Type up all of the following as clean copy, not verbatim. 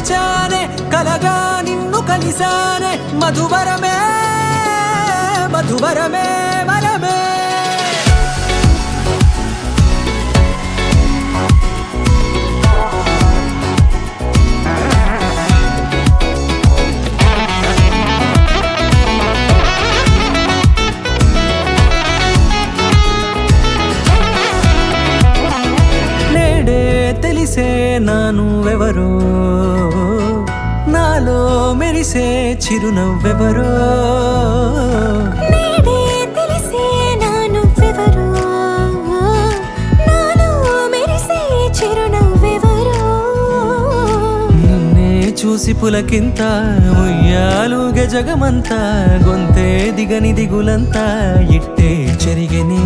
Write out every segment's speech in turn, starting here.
మరిచానే కలగా నిన్ను కలిసానే మధువరమే మధువరమే వరమే తెలిసే నానువెవరో నాలో మెరిసే చిరునవ్వెవరో నేడే తెలిసే నానువెవరో నాలో మెరిసే చిరునవ్వెవరో నిన్నే చూసి పులకింత ఉయ్యాలుగే జగమంతా గొంతే దిగని దిగులంతా ఇట్టే చెరిగెనే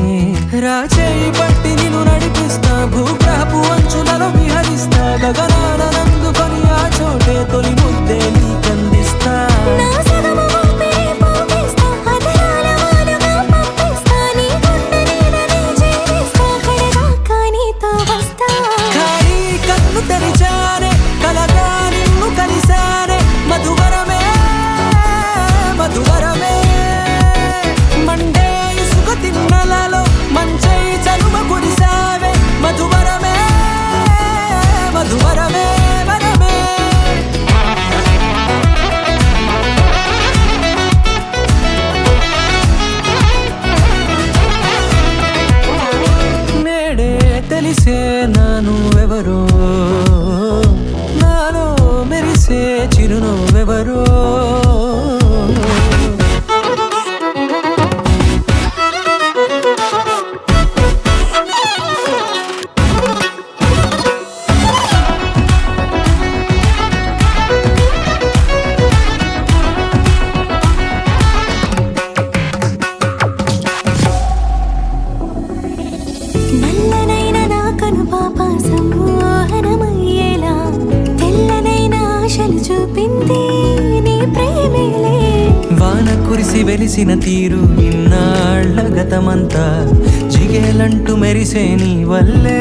రాచేయి పట్టి నిన్ను నడిపిస్తా భూగ్రహపు అంచులలో విహరిస్తా గగనాన నందుకొని ఆ చోటే తొలి ముద్దే నీకందిస్తా నా సగము ఊపిరి పోగిస్తా అదరాల వాలుగా పంపిస్తా నీ గుండె నీడనే చేరిస్తా కడదాకా నీతో వస్తా ఖాళీ కన్ను తెరిచానే కలగా నిన్ను కలిసానే మధువరమే మధువరమే మండే ఇసుక తిన్నలలో మంచై చలుమ కురిసావే మధువరమే మధువరమే వరమే నేడే తెలిసే నానువెవరో నాలో మెరిసే చిరునవ్వెవరో నల్లనైన నా కనుపాప సమ్మోహనమయ్యేలా తెల్లనైన ఆశలు చూపింది నీ ప్రేమేలే వాన కురిసి వెలిసిన తీరు ఇన్నాళ్ల గతమంతా జిగేలంటూ మెరిసే నీ వల్లే